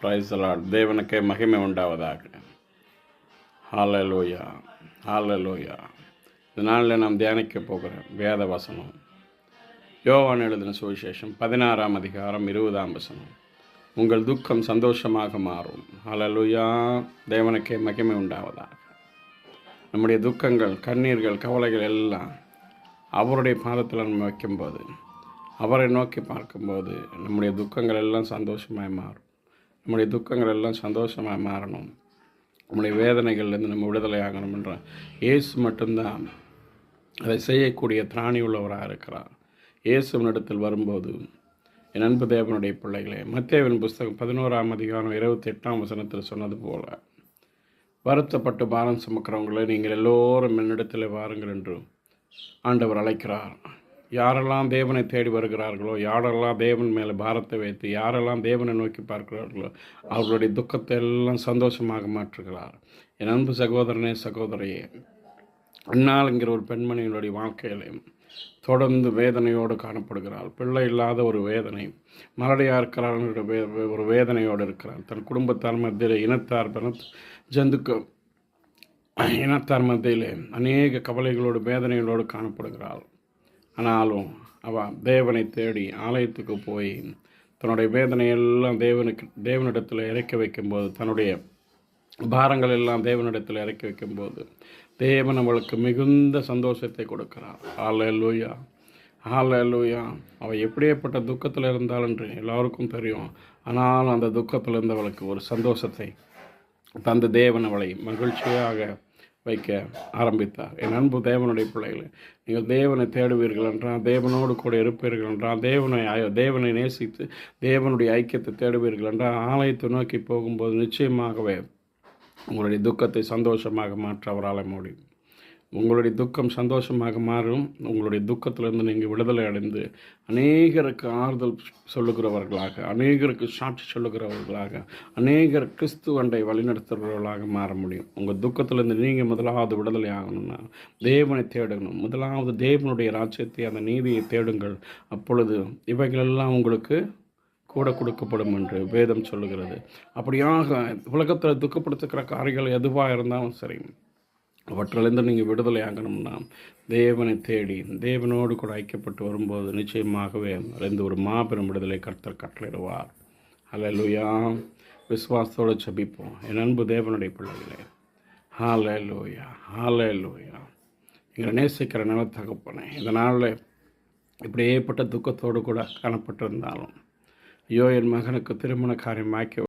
Praise the Lord. தேவனுக்கே மகிமை உண்டாவதாக. ஹல்லேலூயா, ஹல்லேலூயா. இந்த நாளில் நாம் தியானிக்க போகிற வேத வசனம் யோவான் எழுதின சுவிசேஷம் 16ஆம் அதிகாரம் 20ஆம் வசனம். உங்கள் துக்கம் சந்தோஷமாக மாறும். ஹல்லேலூயா. தேவனுக்கே மகிமை உண்டாவதாக. நம்முடைய துக்கங்கள், கண்ணீர்கள், கவலைகள் எல்லாம் அவருடைய பாதத்தில் நம்ம வைக்கும்போது, அவரை நோக்கி பார்க்கும்போது நம்முடைய துக்கங்கள் எல்லாம் சந்தோஷமாக மாறும். நம்முடைய துக்கங்கள் எல்லாம் சந்தோஷமாக மாறணும். நம்முடைய வேதனைகள்லேருந்து நம்ம விடுதலை ஆகணும் என்ற இயேசு மட்டும்தான் அதை செய்யக்கூடிய திராணி உள்ளவராக இருக்கிறார். இயேசுவினிடத்தில் வரும்போது, என் அன்பு தேவனுடைய பிள்ளைகளே, மத்தேயுவின் புஸ்தகம் 11ஆம் அதிகாரம் 28ஆம் வசனத்தில் சொன்னது போல, வருத்தப்பட்டு பாரம் சுமக்கிறவங்களே நீங்கள் எல்லோரும் என்னிடத்தில் வாருங்கள் என்று ஆண்டவர் அழைக்கிறார். யாரெல்லாம் தேவனை தேடி வருகிறார்களோ, யாரெல்லாம் தேவன் மேலே பாரத்தை வைத்து, யாரெல்லாம் தேவனை நோக்கி பார்க்கிறார்களோ, அவர்களுடைய துக்கத்தை எல்லாம் சந்தோஷமாக மாற்றுகிறார். என் அன்பு சகோதரனே, சகோதரியே, அன்னாளுங்கிற ஒரு பெண்மணியினுடைய வாழ்க்கையிலே தொடர்ந்து வேதனையோடு காணப்படுகிறாள். பிள்ளை இல்லாத ஒரு வேதனை, மலடியாக இருக்கிறாள் ஒரு வேதனையோடு இருக்கிறாள். தன் குடும்பத்தார் மத்தியில், இனத்தார் மத்தியிலே அநேக கவலைகளோடு வேதனைகளோடு காணப்படுகிறாள். ஆனாலும் அவள் தேவனை தேடி ஆலயத்துக்கு போய் தன்னுடைய வேதனையெல்லாம் தேவனிடத்தில் இறக்கி வைக்கும்போது, தன்னுடைய பாரங்கள் எல்லாம் தேவனிடத்தில் இறக்கி வைக்கும்போது, தேவன் அவளுக்கு மிகுந்த சந்தோஷத்தை கொடுக்கிறார். ஹல்லேலூயா, ஹல்லேலூயா. அவள் எப்படியேப்பட்ட துக்கத்தில் இருந்தாள் என்று எல்லாருக்கும் தெரியும். ஆனாலும் அந்த துக்கத்தில் இருந்தவளுக்கு ஒரு சந்தோஷத்தை தந்த தேவன் அவளை மகிழ்ச்சியாக வைக்க ஆரம்பித்தார். என் அன்பு தேவனுடைய பிள்ளைகளை, நீங்கள் தேவனை தேடுவீர்கள் என்றால், தேவனோடு கூட இருப்பீர்கள் என்றால், தேவனை நேசித்து தேவனுடைய ஐக்கியத்தை தேடுவீர்கள் என்றால், ஆலயத்தை நோக்கி போகும்போது நிச்சயமாகவே உங்களுடைய துக்கத்தை சந்தோஷமாக மாற்ற அவரால் முடியும். உங்களுடைய துக்கம் சந்தோஷமாக மாறும். உங்களுடைய துக்கத்திலிருந்து நீங்கள் விடுதலை அடைந்து அநேகருக்கு ஆறுதல் சொல்லுகிறவர்களாக, அநேகருக்கு சாட்சி சொல்லுகிறவர்களாக, அநேகர் கிறிஸ்துவண்டை வழிநடத்துகிறவர்களாக மாற முடியும். உங்கள் துக்கத்திலிருந்து நீங்கள் முதலாவது விடுதலை ஆகணும்னா தேவனை தேடணும். முதலாவது தேவனுடைய ராஜ்யத்தை, அந்த நீதியை தேடுங்கள். அப்பொழுது இவைகளெல்லாம் உங்களுக்கு கூட கொடுக்கப்படும் என்று வேதம் சொல்லுகிறது. அப்படியாக உலகத்தில் துக்கப்படுத்துகிற காரியங்கள் எதுவாக இருந்தாலும் சரி, அவற்றிலிருந்து நீங்கள் விடுதலை ஆகணும்னா தேவனை தேடி தேவனோடு கூட ஐக்கியப்பட்டு வரும்போது நிச்சயமாகவே அறிந்து ஒரு மாபெரும் விடுதலை கர்த்தர் கட்டளையிடுவார். ஹல்லேலூயா. விசுவாசத்தோடு ஜெபிப்போம். என் அன்பு தேவனுடைய பிள்ளைகளே, ஹல்லேலூயா, ஹல்லேலூயா. எங்களை நேசிக்கிற நல்ல தகப்பனே, இந்த நாளில் இப்படி ஏற்பட்ட துக்கத்தோடு கூட காணப்பட்டிருந்தாலும், ஐயோ என் மகனுக்கு திருமண காரியம் ஆக்கி